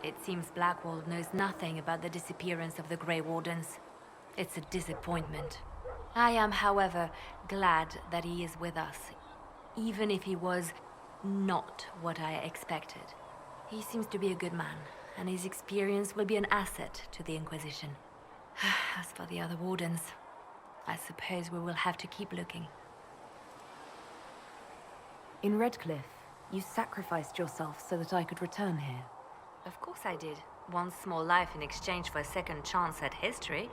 It seems Blackwall knows nothing about the disappearance of the Grey Wardens. It's a disappointment. I am, however, glad that he is with us, even if he was not what I expected. He seems to be a good man, and his experience will be an asset to the Inquisition. As for the other Wardens, I suppose we will have to keep looking. In Redcliffe, you sacrificed yourself so that I could return here. Of course I did. One small life in exchange for a second chance at history.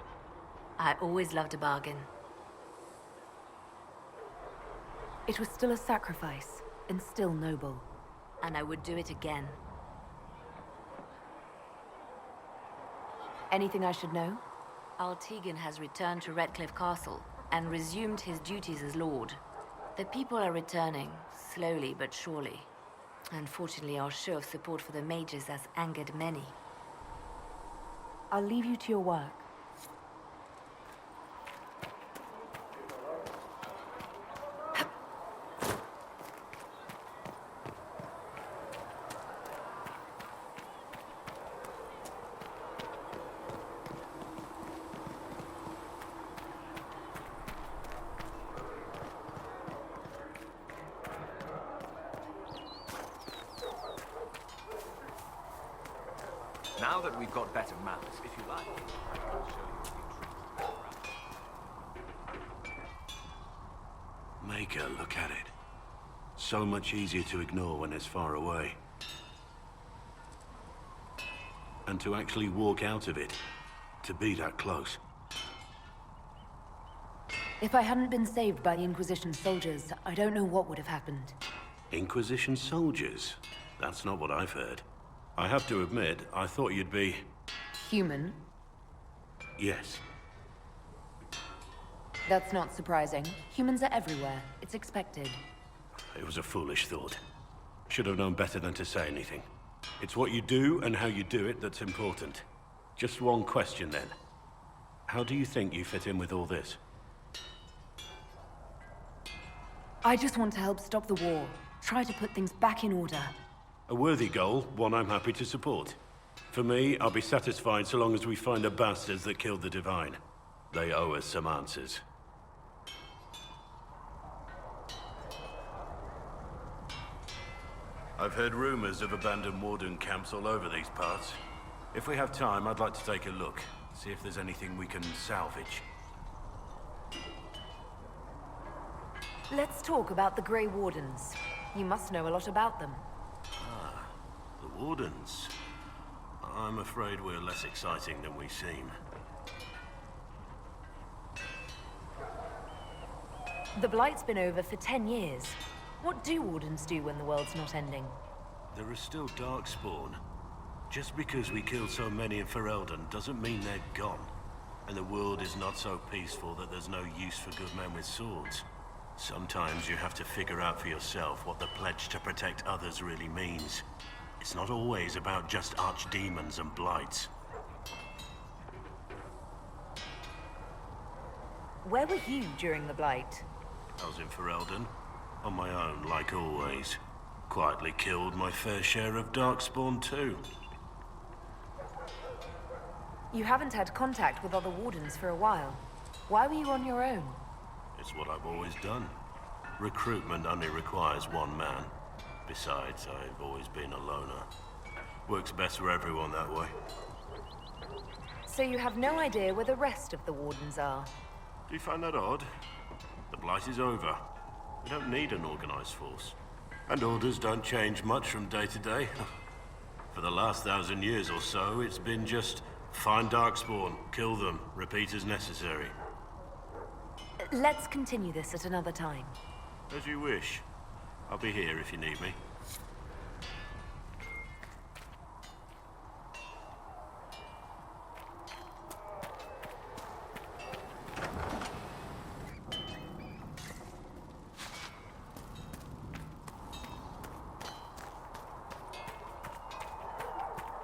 I always loved a bargain. It was still a sacrifice, and still noble. And I would do it again. Anything I should know? Altegan has returned to Redcliffe Castle and resumed his duties as Lord. The people are returning, slowly but surely. Unfortunately, our show of support for the mages has angered many. I'll leave you to your work. Now that we've got better maps, if you like, I can show you a few tricks. Maker, look at it. So much easier to ignore when it's far away. And to actually walk out of it, to be that close. If I hadn't been saved by the Inquisition soldiers, I don't know what would have happened. Inquisition soldiers? That's not what I've heard. I have to admit, I thought you'd be... Human? Yes. That's not surprising. Humans are everywhere. It's expected. It was a foolish thought. Should have known better than to say anything. It's what you do and how you do it that's important. Just one question then. How do you think you fit in with all this? I just want to help stop the war. Try to put things back in order. A worthy goal, one I'm happy to support. For me, I'll be satisfied so long as we find the bastards that killed the Divine. They owe us some answers. I've heard rumors of abandoned Warden camps all over these parts. If we have time, I'd like to take a look, see if there's anything we can salvage. Let's talk about the Grey Wardens. You must know a lot about them. The Wardens. I'm afraid we're less exciting than we seem. The Blight's been over for 10 years. What do Wardens do when the world's not ending? There is still Darkspawn. Just because we killed so many in Ferelden doesn't mean they're gone. And the world is not so peaceful that there's no use for good men with swords. Sometimes you have to figure out for yourself what the pledge to protect others really means. It's not always about just archdemons and blights. Where were you during the Blight? I was in Ferelden, on my own, like always. Quietly killed my fair share of Darkspawn too. You haven't had contact with other Wardens for a while. Why were you on your own? It's what I've always done. Recruitment only requires one man. Besides, I've always been a loner. Works best for everyone that way. So you have no idea where the rest of the Wardens are? Do you find that odd? The Blight is over. We don't need an organized force. And orders don't change much from day to day. For the last 1,000 years or so, it's been just find Darkspawn, kill them, repeat as necessary. Let's continue this at another time. As you wish. I'll be here if you need me.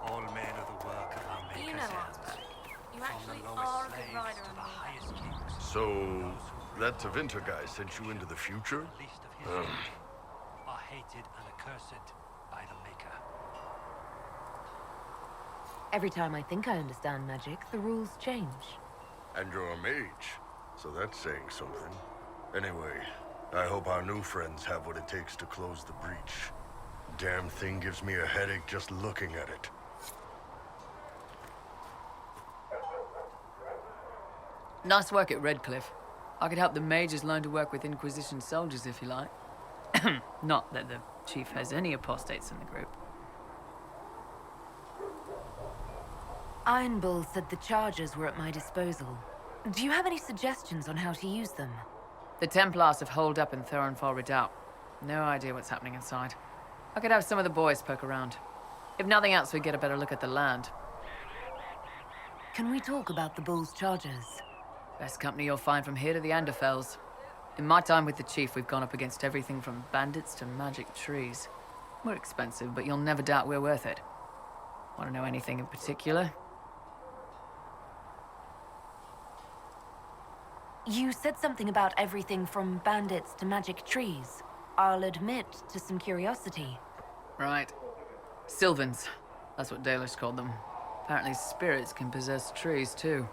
All men of the work of our maker's You know, hands. You From actually the lowest are a slaves good rider to on the the highest kings. So, that Tevinter guy sent you into the future? The least of his age are hated and accursed by the Maker. Every time I think I understand magic, the rules change. And you're a mage, so that's saying something. Anyway, I hope our new friends have what it takes to close the breach. Damn thing gives me a headache just looking at it. Nice work at Redcliffe. I could help the mages learn to work with Inquisition soldiers if you like. Not that the chief has any apostates in the group. Iron Bull said the charges were at my disposal. Do you have any suggestions on how to use them? The Templars have holed up in Thorinfar Redoubt. No idea what's happening inside. I could have some of the boys poke around. If nothing else, we get a better look at the land. Can we talk about the Bull's charges? Best company you'll find from here to the Anderfells. In my time with the chief, we've gone up against everything from bandits to magic trees. We're expensive, but you'll never doubt we're worth it. Want to know anything in particular? You said something about everything from bandits to magic trees. I'll admit to some curiosity. Right. Sylvans. That's what Dalish called them. Apparently spirits can possess trees, too.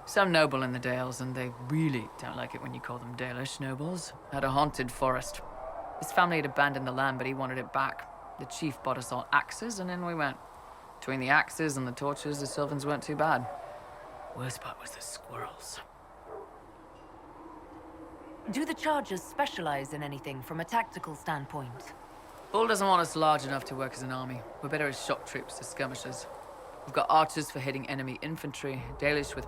Some noble in the Dales, and they really don't like it when you call them Dalish nobles, had a haunted forest. His family had abandoned the land, but he wanted it back. The chief bought us all axes, and in we went. Between the axes and the torches, the Sylvans weren't too bad. Worst part was the squirrels. Do the chargers specialize in anything from a tactical standpoint? Bull doesn't want us large enough to work as an army. We're better as shock troops, as skirmishers. We've got archers for hitting enemy infantry, Dalish with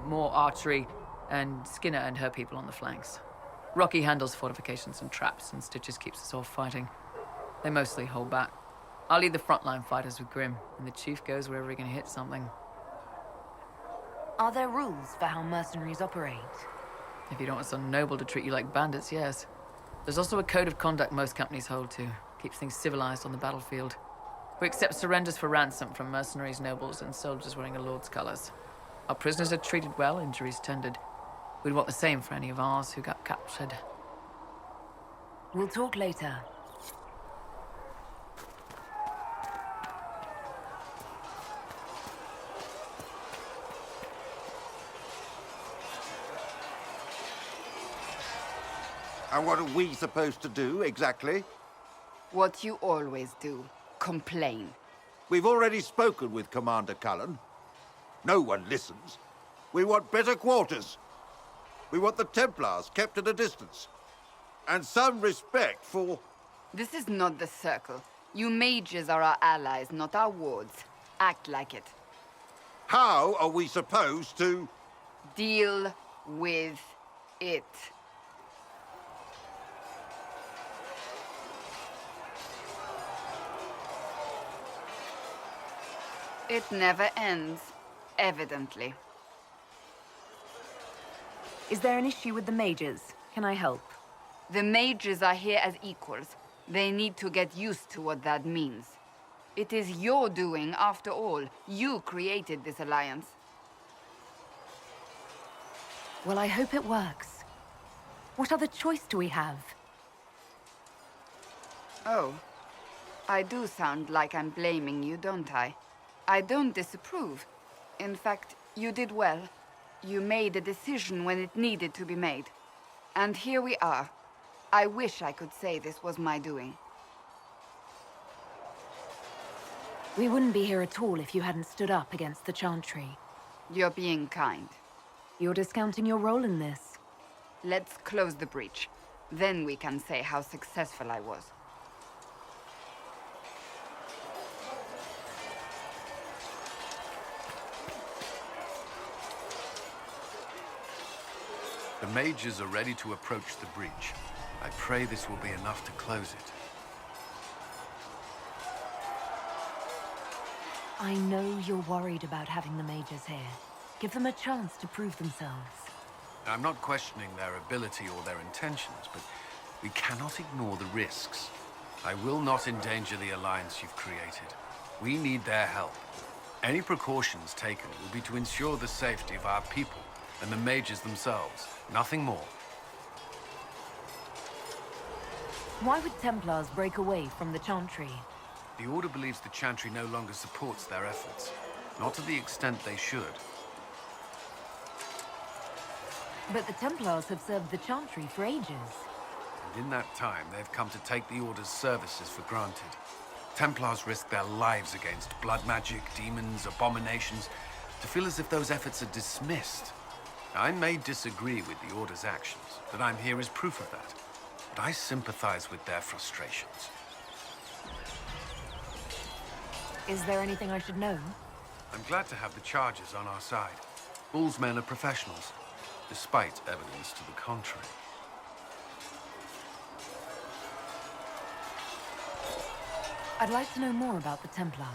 more archery, and Skinner and her people on the flanks. Rocky handles fortifications and traps, and Stitches keeps us all fighting. They mostly hold back. I'll lead the frontline fighters with Grim, and the chief goes wherever he can hit something. Are there rules for how mercenaries operate? If you don't want some noble to treat you like bandits, yes. There's also a code of conduct most companies hold to. Keeps things civilized on the battlefield. We accept surrenders for ransom from mercenaries, nobles, and soldiers wearing a lord's colors. Our prisoners are treated well, injuries tended. We'd want the same for any of ours who got captured. We'll talk later. And what are we supposed to do, exactly? What you always do. Complain. We've already spoken with Commander Cullen. No one listens. We want better quarters. We want the Templars kept at a distance. And some respect for... This is not the Circle. You mages are our allies, not our wards. Act like it. How are we supposed to... Deal with it. It never ends, evidently. Is there an issue with the mages? Can I help? The mages are here as equals. They need to get used to what that means. It is your doing, after all. You created this alliance. Well, I hope it works. What other choice do we have? Oh. I do sound like I'm blaming you, don't I? I don't disapprove. In fact, you did well. You made a decision when it needed to be made. And here we are. I wish I could say this was my doing. We wouldn't be here at all if you hadn't stood up against the Chantry. You're being kind. You're discounting your role in this. Let's close the breach. Then we can say how successful I was. The mages are ready to approach the breach. I pray this will be enough to close it. I know you're worried about having the mages here. Give them a chance to prove themselves. I'm not questioning their ability or their intentions, but we cannot ignore the risks. I will not endanger the alliance you've created. We need their help. Any precautions taken will be to ensure the safety of our people and the mages themselves. Nothing more. Why would Templars break away from the Chantry? The Order believes the Chantry no longer supports their efforts. Not to the extent they should. But the Templars have served the Chantry for ages. And in that time, they've come to take the Order's services for granted. Templars risk their lives against blood magic, demons, abominations, to feel as if those efforts are dismissed. I may disagree with the Order's actions, but I'm here as proof of that. But I sympathize with their frustrations. Is there anything I should know? I'm glad to have the Chargers on our side. Bull's men are professionals, despite evidence to the contrary. I'd like to know more about the Templars.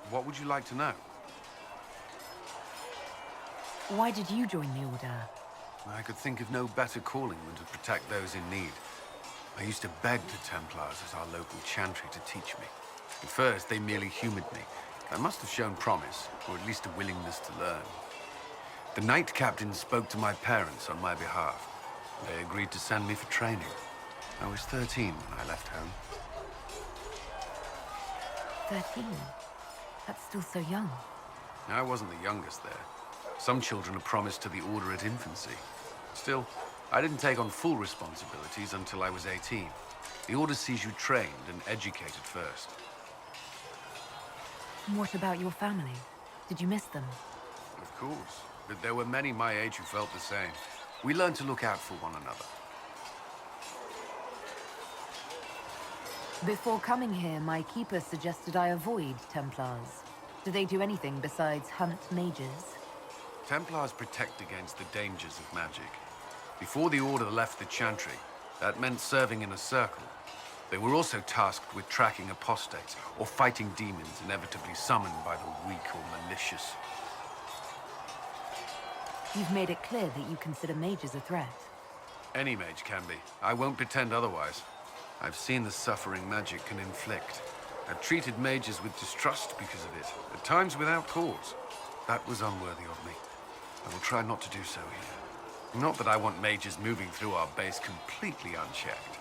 What would you like to know? Why did you join the Order? I could think of no better calling than to protect those in need. I used to beg the Templars as our local chantry to teach me. At first, they merely humored me. I must have shown promise, or at least a willingness to learn. The Knight Captain spoke to my parents on my behalf. They agreed to send me for training. I was 13 when I left home. 13? That's still so young. I wasn't the youngest there. Some children are promised to the Order at infancy. Still, I didn't take on full responsibilities until I was 18. The Order sees you trained and educated first. What about your family? Did you miss them? Of course, but there were many my age who felt the same. We learned to look out for one another. Before coming here, my keeper suggested I avoid Templars. Do they do anything besides hunt mages? Templars protect against the dangers of magic. Before the Order left the Chantry, that meant serving in a circle. They were also tasked with tracking apostates, or fighting demons inevitably summoned by the weak or malicious. You've made it clear that you consider mages a threat. Any mage can be. I won't pretend otherwise. I've seen the suffering magic can inflict. I've treated mages with distrust because of it, at times without cause. That was unworthy of me. I will try not to do so here. Not that I want mages moving through our base completely unchecked.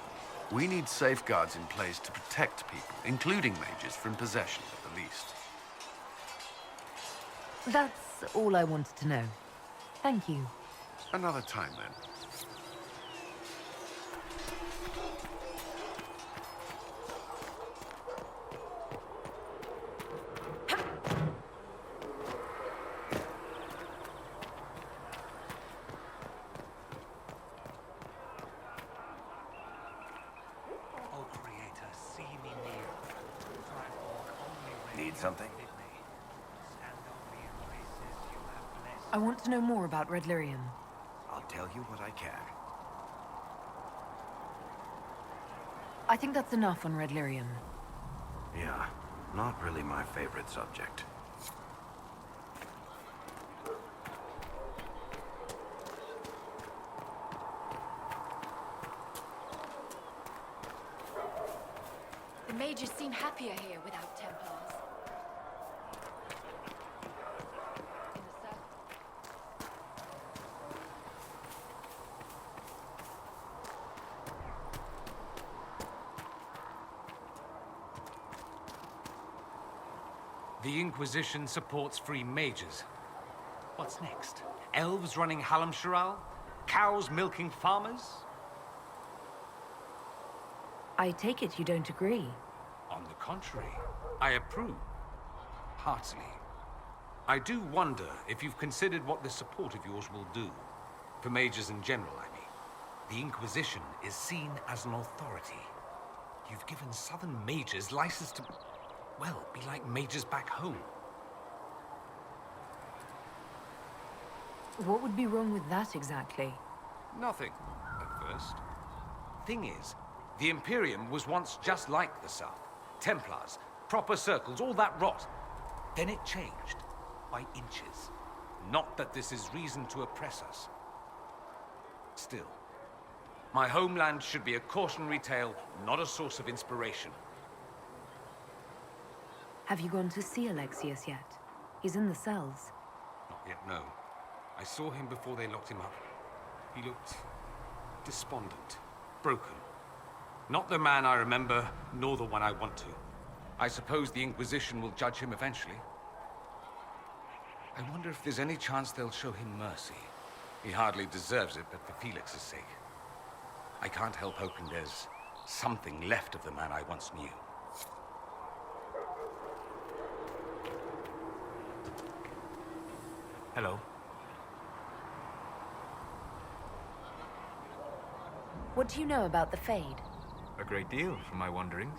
We need safeguards in place to protect people, including mages, from possession at the least. That's all I wanted to know. Thank you. Another time, then. O Creator, see me near. For I walk only where Need you something? bid me. Stand only in places you have blessed. I want to know more about Red Lyrium. I'll tell you what I can. I think that's enough on Red Lyrium. Yeah, not really my favorite subject. The mages seem happier here without Templars. In the circle. The Inquisition supports free mages. What's next? Elves running Halamsharal? Cows milking farmers? I take it you don't agree. On the contrary, I approve. Heartily. I do wonder if you've considered what this support of yours will do. For mages in general, I mean. The Inquisition is seen as an authority. You've given southern mages license to, well, be like mages back home. What would be wrong with that exactly? Nothing, at first. Thing is, the Imperium was once just like the South. Templars, proper circles, all that rot. Then it changed, by inches. Not that this is reason to oppress us. Still, my homeland should be a cautionary tale, not a source of inspiration. Have you gone to see Alexius yet? He's in the cells. Not yet, no. I saw him before they locked him up. He looked despondent, broken. Not the man I remember, nor the one I want to. I suppose the Inquisition will judge him eventually. I wonder if there's any chance they'll show him mercy. He hardly deserves it, but for Felix's sake. I can't help hoping there's something left of the man I once knew. Hello. What do you know about the Fade? A great deal from my wanderings.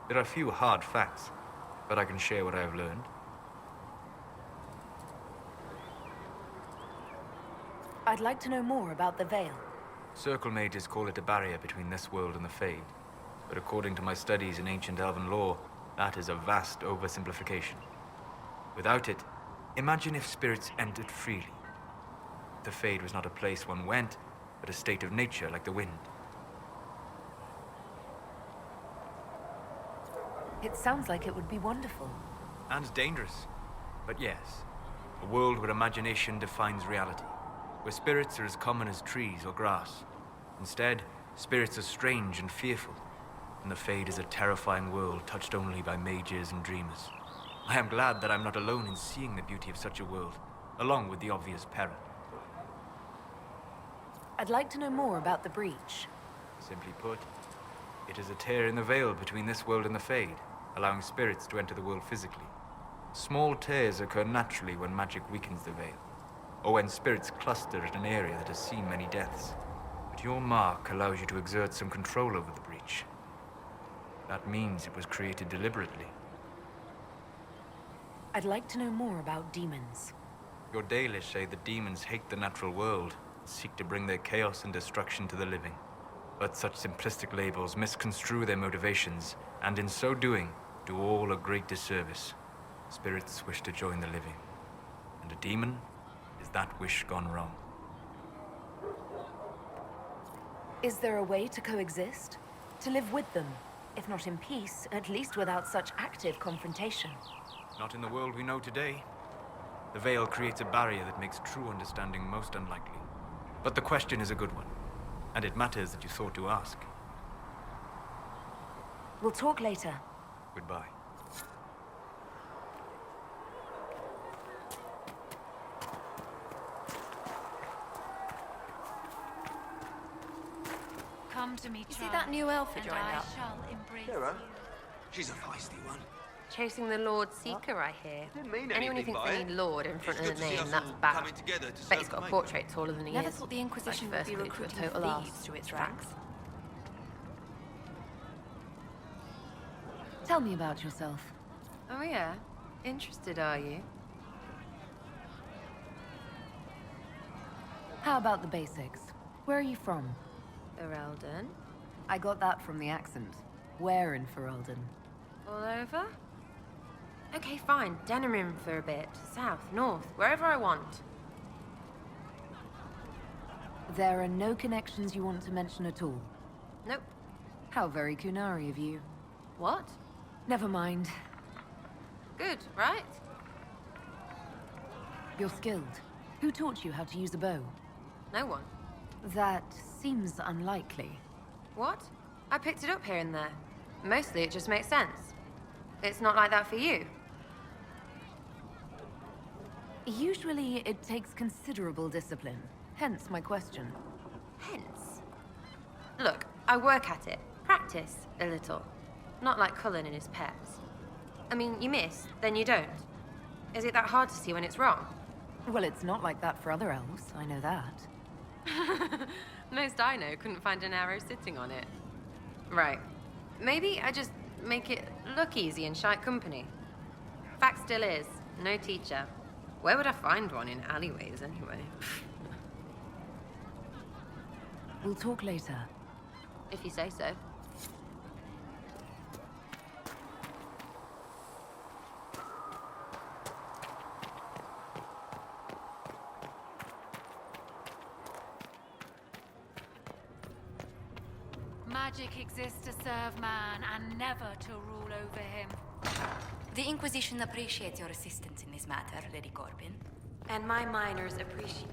There are few hard facts, but I can share what I have learned. I'd like to know more about the Veil. Circle mages call it a barrier between this world and the Fade. But according to my studies in ancient elven lore, that is a vast oversimplification. Without it, imagine if spirits entered freely. The Fade was not a place one went, but a state of nature like the wind. It sounds like it would be wonderful. And dangerous. But yes, a world where imagination defines reality. Where spirits are as common as trees or grass. Instead, spirits are strange and fearful. And the Fade is a terrifying world touched only by mages and dreamers. I am glad that I'm not alone in seeing the beauty of such a world, along with the obvious peril. I'd like to know more about the Breach. Simply put, it is a tear in the veil between this world and the Fade, allowing spirits to enter the world physically. Small tears occur naturally when magic weakens the veil, or when spirits cluster at an area that has seen many deaths. But your mark allows you to exert some control over the breach. That means it was created deliberately. I'd like to know more about demons. Your Dalish say the demons hate the natural world, and seek to bring their chaos and destruction to the living. But such simplistic labels misconstrue their motivations, and in so doing, do all a great disservice. Spirits wish to join the living, and a demon is that wish gone wrong. Is there a way to coexist? To live with them? If not in peace, at least without such active confrontation. Not in the world we know today. The veil creates a barrier that makes true understanding most unlikely. But the question is a good one, and it matters that you thought to ask. We'll talk later. Goodbye. Come to me, You see that new elf who joined up? shall embrace Sarah? She's a feisty one. Chasing the Lord Seeker, I hear. Didn't mean Anyone who anything thinks by they it. need Lord in front It's of good the to see name, us that's all bad. coming together to Bet serve he's got a the portrait taller than he Never is. thought the Inquisition Like would be first clue to a recruiting total thieves arse. to its Tracks. ranks. Tell me about yourself. Oh yeah? Interested, are you? How about the basics? Where are you from? Ferelden? I got that from the accent. Where in Ferelden? All over? Okay, fine. Denerim for a bit. South, north, wherever I want. There are no connections you want to mention at all. Nope. How very Kunari of you. What? Never mind. Good, right? You're skilled. Who taught you how to use a bow? No one. That seems unlikely. What? I picked it up here and there. Mostly it just makes sense. It's not like that for you. Usually it takes considerable discipline. Hence my question. Hence. Look, I work at it. Practice a little. Not like Cullen and his pets. I mean, you miss, then you don't. Is it that hard to see when it's wrong? Well, it's not like that for other elves, I know that. Most I know couldn't find an arrow sitting on it. Right. Maybe I just make it look easy in shite company. Fact still is, no teacher. Where would I find one in alleyways anyway? We'll talk later. If you say so. Magic exists to serve man and never to rule over him. The Inquisition appreciates your assistance in this matter, Lady Corbin. And my miners appreciate...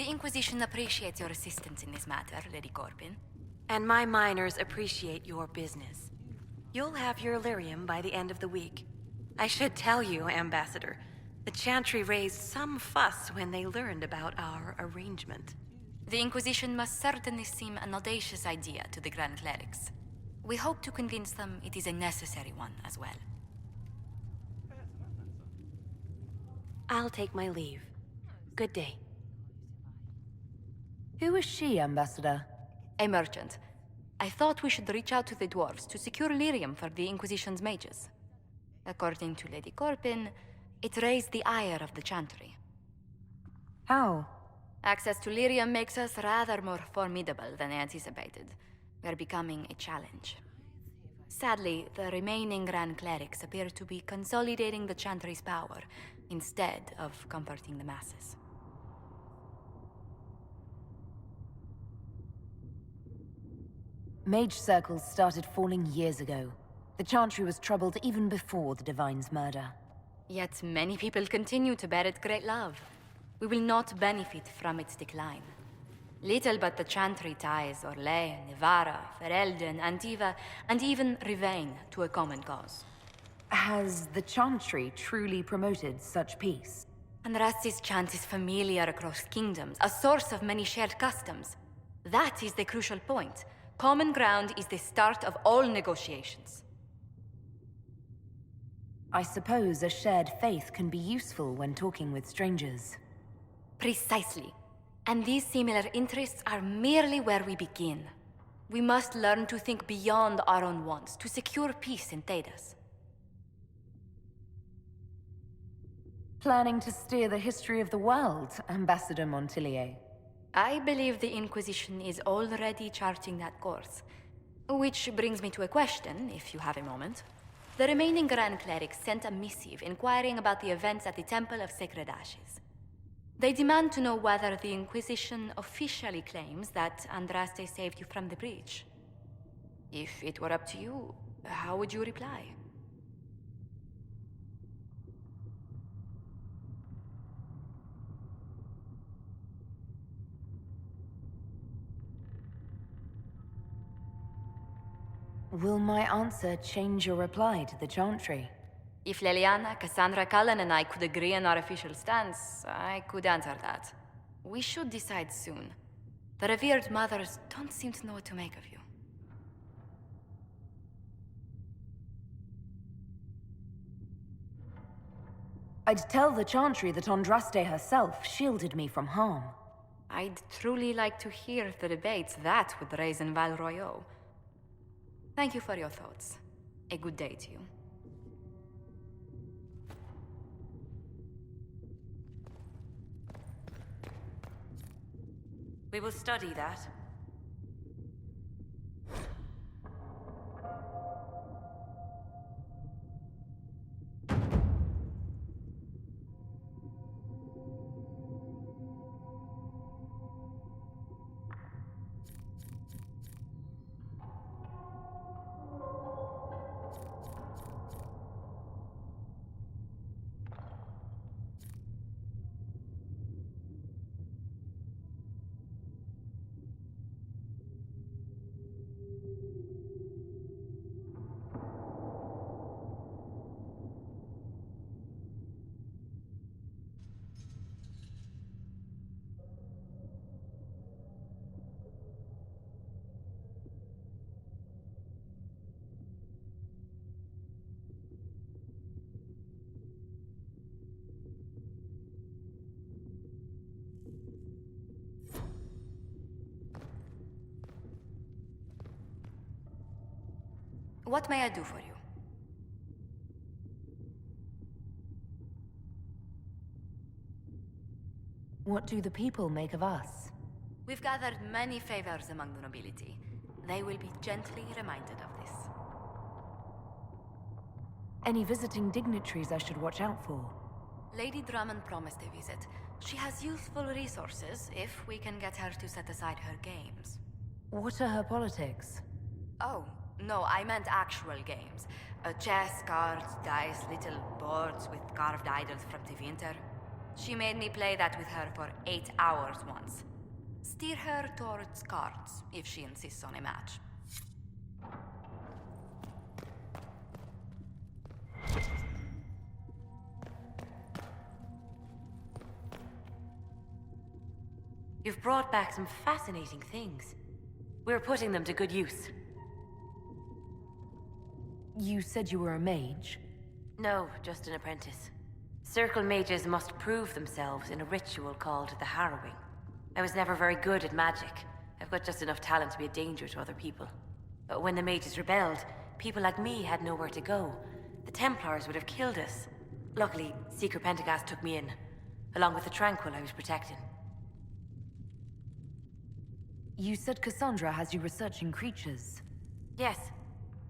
The Inquisition appreciates your assistance in this matter, Lady Corbin. And my miners appreciate your business. You'll have your lyrium by the end of the week. I should tell you, Ambassador, the Chantry raised some fuss when they learned about our arrangement. The Inquisition must certainly seem an audacious idea to the Grand Clerics. We hope to convince them it is a necessary one as well. I'll take my leave. Good day. Who is she, Ambassador? A merchant. I thought we should reach out to the dwarves to secure lyrium for the Inquisition's mages. According to Lady Corbin, it raised the ire of the Chantry. How? Access to lyrium makes us rather more formidable than anticipated. We're becoming a challenge. Sadly, the remaining Grand Clerics appear to be consolidating the Chantry's power, instead of comforting the masses. Mage circles started falling years ago. The Chantry was troubled even before the Divine's murder. Yet many people continue to bear it great love. We will not benefit from its decline. Little but the Chantry ties Orlais, Nevarra, Ferelden, Antiva, and even Rivain to a common cause. Has the Chantry truly promoted such peace? Andraste's chant is familiar across kingdoms, a source of many shared customs. That is the crucial point. Common ground is the start of all negotiations. I suppose a shared faith can be useful when talking with strangers. Precisely. And these similar interests are merely where we begin. We must learn to think beyond our own wants to secure peace in Thedas. Planning to steer the history of the world, Ambassador Montillier? I believe the Inquisition is already charting that course. Which brings me to a question, if you have a moment. The remaining Grand Clerics sent a missive inquiring about the events at the Temple of Sacred Ashes. They demand to know whether the Inquisition officially claims that Andraste saved you from the breach. If it were up to you, how would you reply? Will my answer change your reply to the Chantry? If Leliana, Cassandra, Cullen, and I could agree on our official stance, I could answer that. We should decide soon. The revered mothers don't seem to know what to make of you. I'd tell the Chantry that Andraste herself shielded me from harm. I'd truly like to hear the debates that would raise in Val Royeaux. Thank you for your thoughts. A good day to you. We will study that. What may I do for you? What do the people make of us? We've gathered many favors among the nobility. They will be gently reminded of this. Any visiting dignitaries I should watch out for? Lady Drummond promised a visit. She has useful resources if we can get her to set aside her games. What are her politics? Oh, no, I meant actual games. Chess, cards, dice, little boards with carved idols from Tevinter. She made me play that with her for 8 hours once. Steer her towards cards, if she insists on a match. You've brought back some fascinating things. We're putting them to good use. You said you were a mage? No, just an apprentice. Circle mages must prove themselves in a ritual called the Harrowing. I was never very good at magic. I've got just enough talent to be a danger to other people. But when the mages rebelled, people like me had nowhere to go. The Templars would have killed us. Luckily, Seeker Pentagast took me in, along with the Tranquil I was protecting. You said Cassandra has you researching creatures. Yes.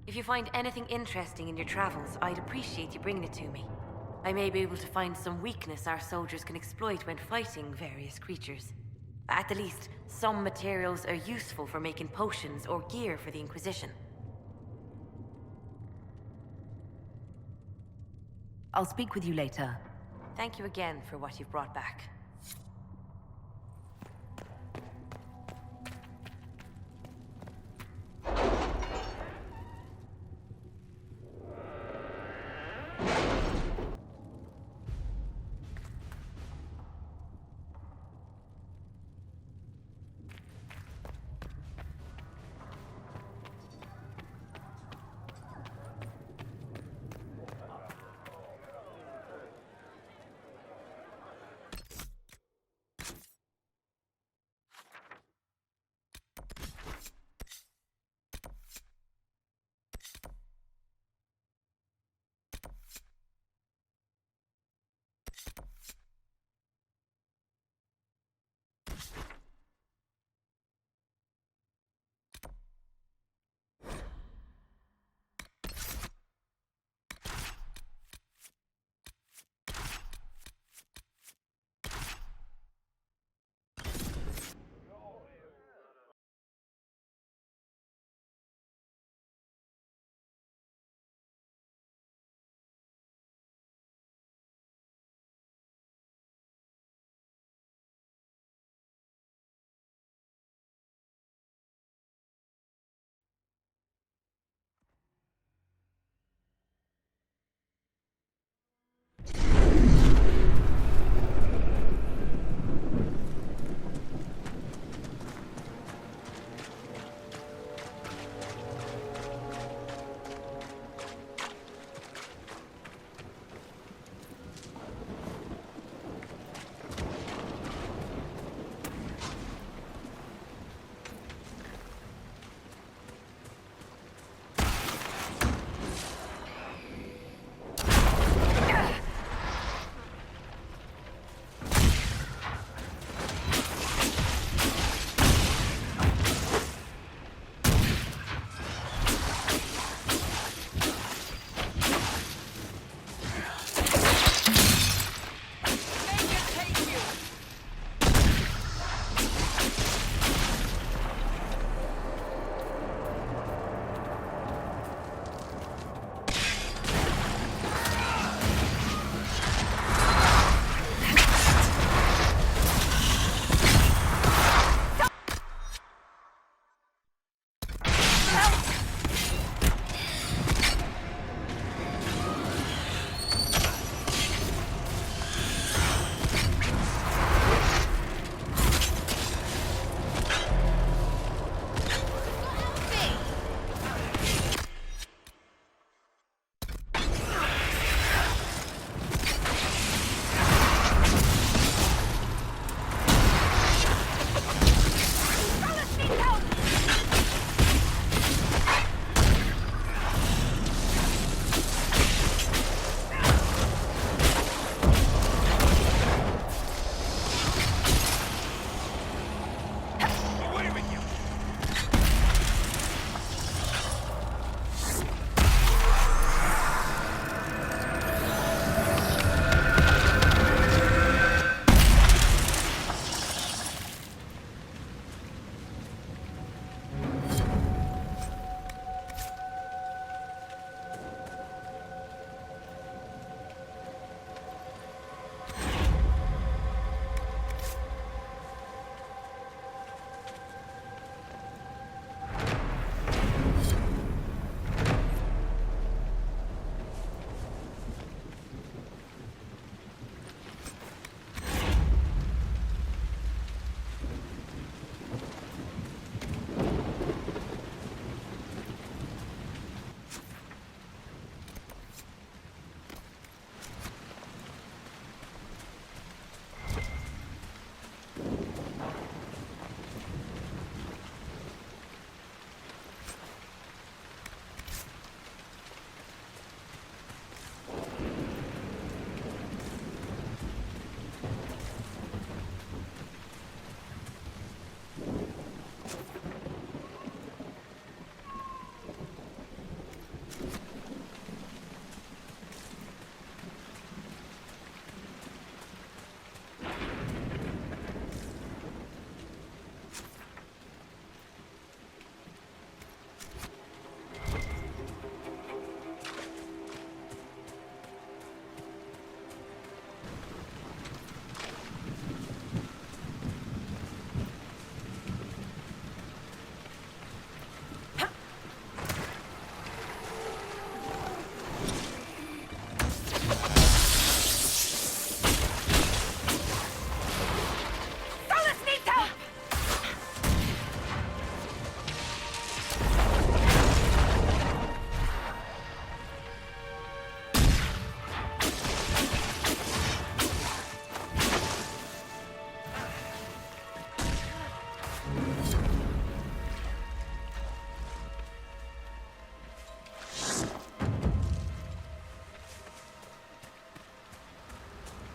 If you find anything interesting in your travels, I'd appreciate you bringing it to me. I may be able to find some weakness our soldiers can exploit when fighting various creatures. At the least, some materials are useful for making potions or gear for the Inquisition. I'll speak with you later. Thank you again for what you've brought back.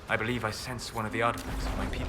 I believe I sense one of the artifacts of my people.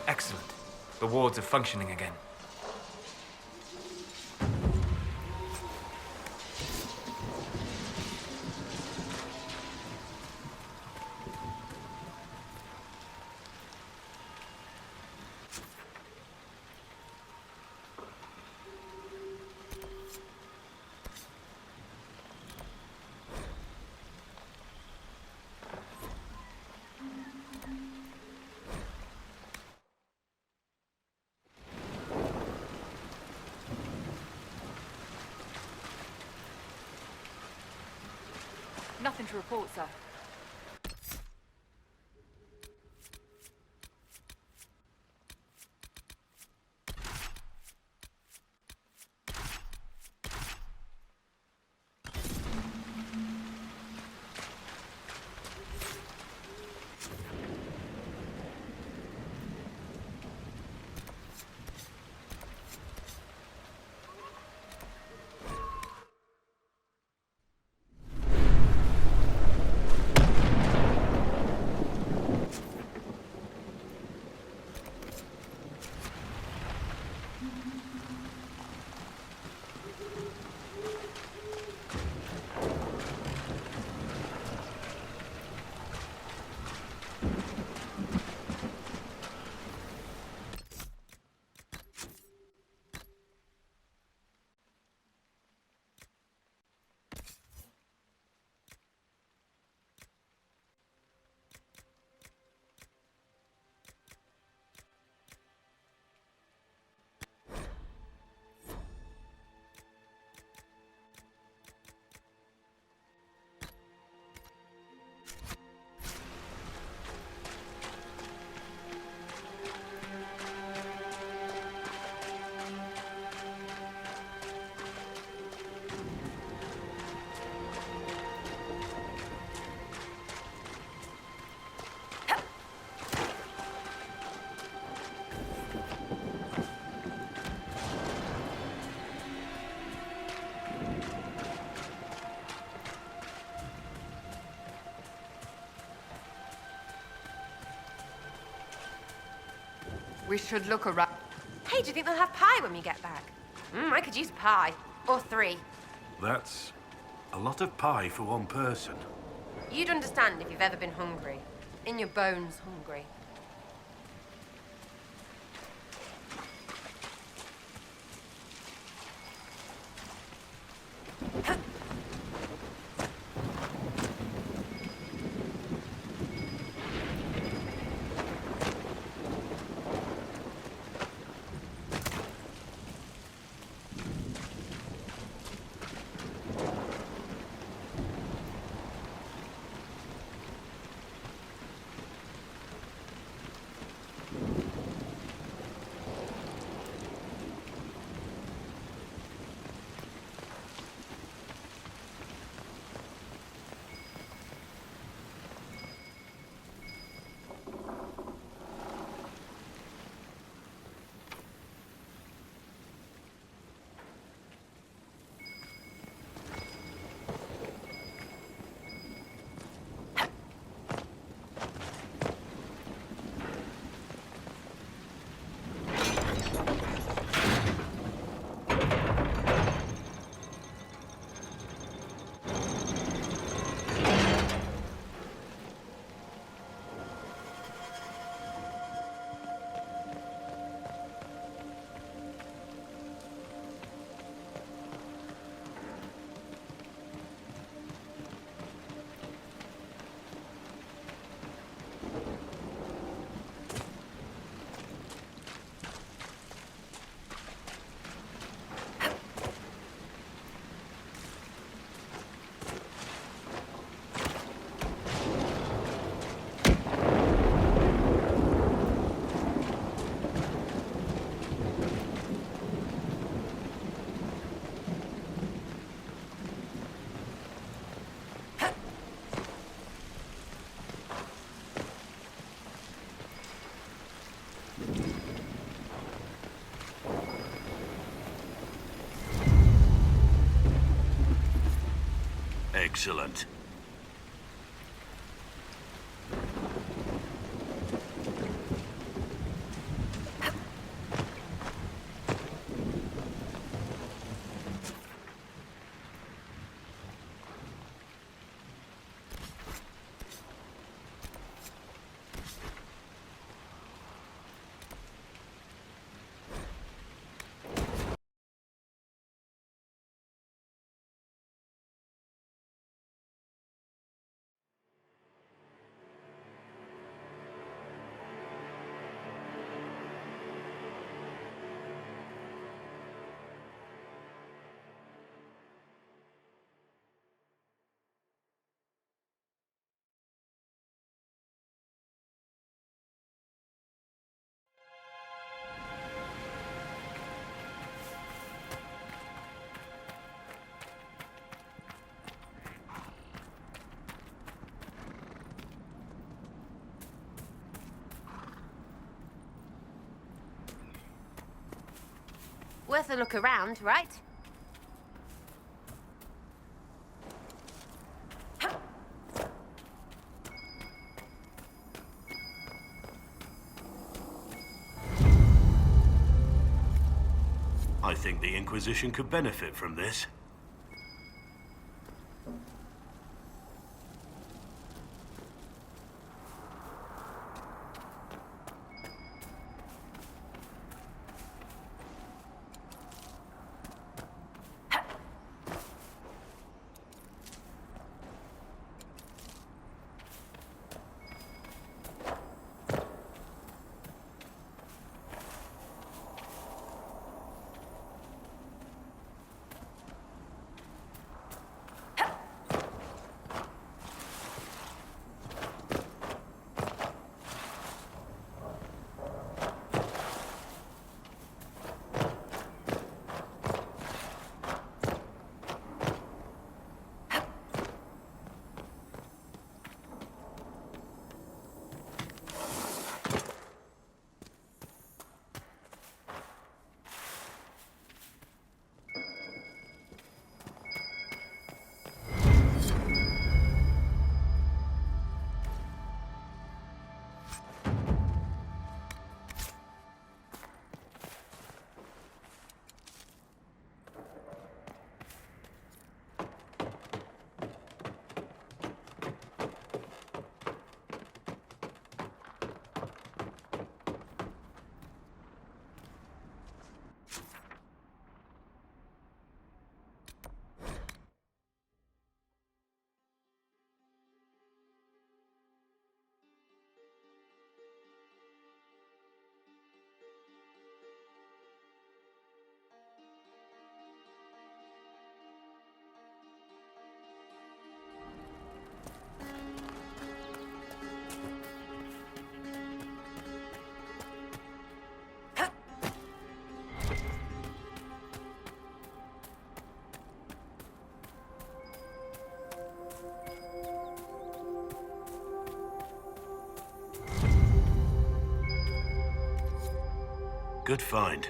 Excellent. The wards are functioning again. Nothing to report, sir. We should look around. Hey, do you think they'll have pie when we get back? I could use pie. Or 3. That's a lot of pie for one person. You'd understand if you've ever been hungry. In your bones hungry. Excellent. Worth a look around, right? I think the Inquisition could benefit from this. Good find.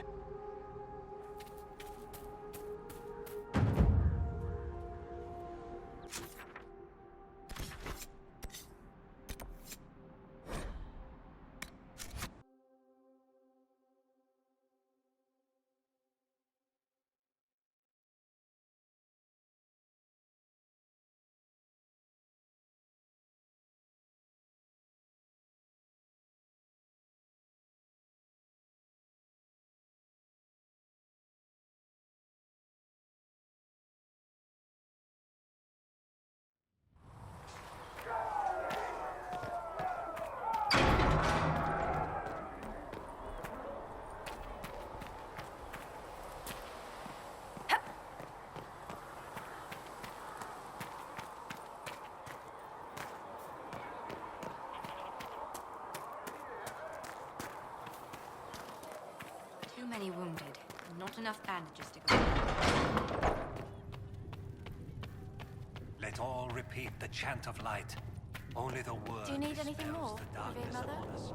Too many wounded, and not enough bandages to go. Let all repeat the chant of light. Only the word. Do you need anything dispels more, the darkness Mother? upon us.